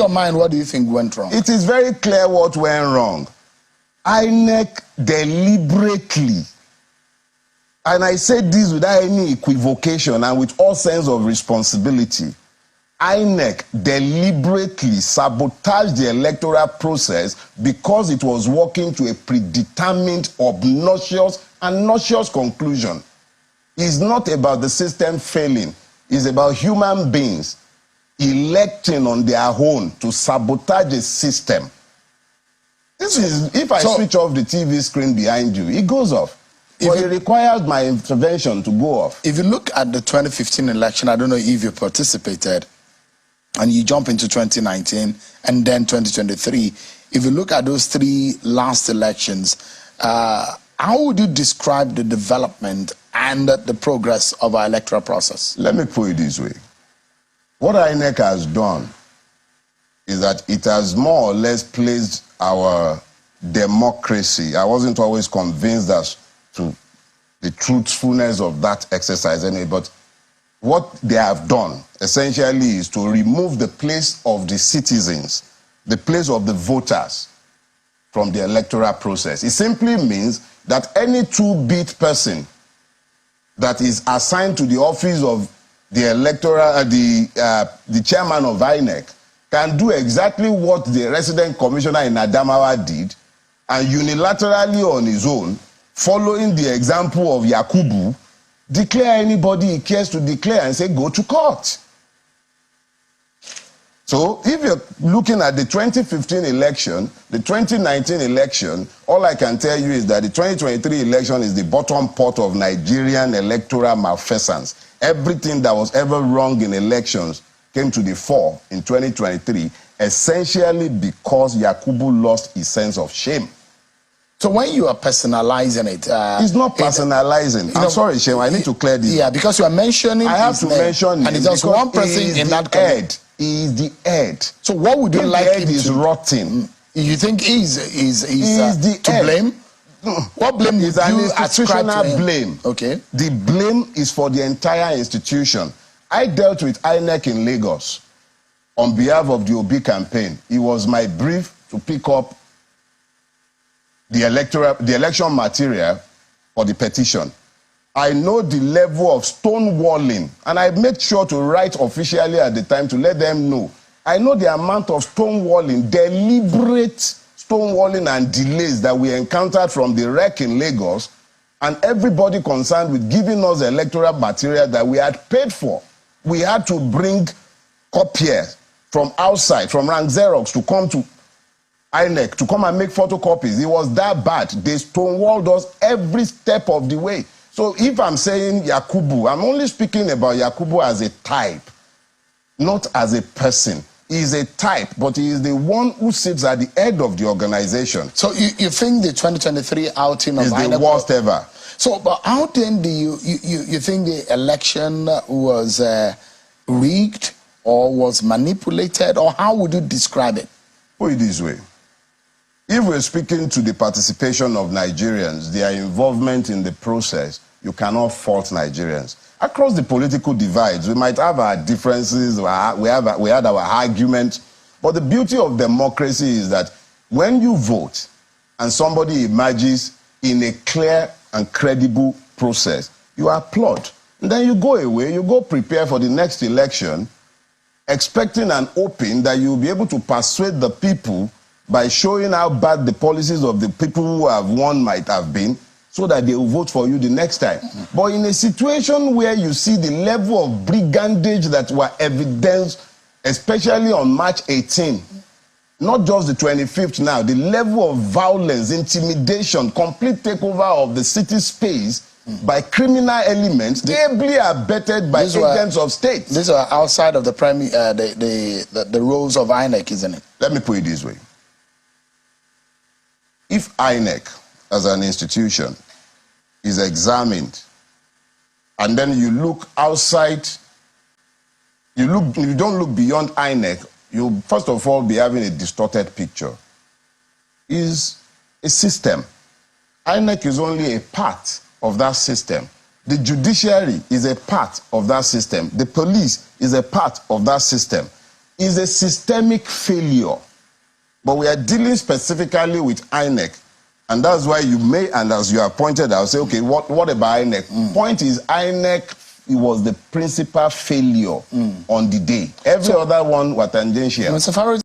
your mind, what do you think went wrong? It is very clear what went wrong. Inec deliberately, and I say this without any equivocation and with all sense of responsibility, Inec deliberately sabotaged the electoral process because it was working to a predetermined, obnoxious and nauseous conclusion. It's not about the system failing. It's about human beings electing on their own to sabotage a system. This is, if I switch off the TV screen behind you, it goes off. But it requires my intervention to go off. If you look at the 2015 election, I don't know if you participated, and you jump into 2019 and then 2023, if you look at those three last elections, how would you describe the development and the progress of our electoral process? Let me put it this way. What INEC has done is that it has more or less placed our democracy. I wasn't always convinced as to the truthfulness of that exercise anyway, but what they have done essentially is to remove the place of the citizens, the place of the voters from the electoral process. It simply means that any two-bit person that is assigned to the office of the electoral, the chairman of INEC can do exactly what the resident commissioner in Adamawa did, and unilaterally on his own, following the example of Yakubu, declare anybody he cares to declare and say, go to court. So if you're looking at the 2015 election, the 2019 election, all I can tell you is that the 2023 election is the bottom pot of Nigerian electoral malfeasance. Everything that was ever wrong in elections came to the fore in 2023, essentially because Yakubu lost his sense of shame. So when you are personalizing it... it's not personalizing. I'm sorry, Shem, I need to clear this. Yeah, because you are mentioning... I have to mention him. And it's just one person in that head. He is the head. So what would you like him to... The head is rotten. You think he's to blame? What blame is an institutional blame. Okay. The blame is for the entire institution. I dealt with INEC in Lagos on behalf of the Obi campaign. It was my brief to pick up the election material for the petition. I know the level of stonewalling, and I made sure to write officially at the time to let them know. I know the amount of stonewalling, deliberate stonewalling and delays that we encountered from the wreck in Lagos, and everybody concerned with giving us electoral material that we had paid for. We had to bring copiers from outside, from Rank Xerox, to come to INEC, to come and make photocopies. It was that bad. They stonewalled us every step of the way. So if I'm saying Yakubu, I'm only speaking about Yakubu as a type, not as a person. He's a type, but he is the one who sits at the head of the organization. So you think the 2023 outing of INEC is the worst ever? So, but how then do you think the election was rigged or was manipulated, or how would you describe it? Put it this way. If we're speaking to the participation of Nigerians, their involvement in the process, you cannot fault Nigerians. Across the political divides, we might have our differences, we had our arguments, but the beauty of democracy is that when you vote and somebody emerges in a clear and credible process, you applaud. And then you go away, you go prepare for the next election, expecting and hoping that you'll be able to persuade the people by showing how bad the policies of the people who have won might have been, so that they will vote for you the next time. But in a situation where you see the level of brigandage that were evidenced, especially on March 18, not just the 25th now, the level of violence, intimidation, complete takeover of the city space by criminal elements, ably abetted by agents of state. These are outside of the roles of INEC, isn't it? Let me put it this way. If INEC, as an institution, is examined, and then you look outside, you don't look beyond INEC, you'll first of all be having a distorted picture. Is a system. INEC is only a part of that system. The judiciary is a part of that system. The police is a part of that system. is a systemic failure. But we are dealing specifically with Inec. And that's why you may, and as you have pointed out, say, okay, what about Inec? Point is, Inec was the principal failure on the day. Every other one was tangential. Mr. Farotimi,